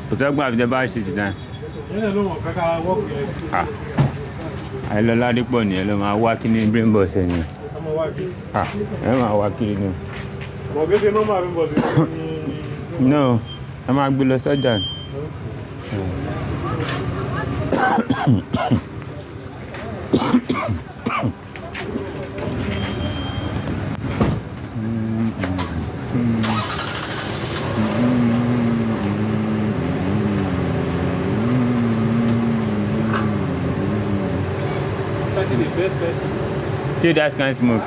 Kò sẹ́gbọ́n àfi tẹ́ bá ṣe jù náà. Àìlọ́lá dípọ̀ ni ẹ lọ máa wá kí ní brain box ẹ̀ ni. Ẹ máa wá kiri ni. No, ẹ máa gbé lọ sọ́jà. Dude, that's kind of smoke.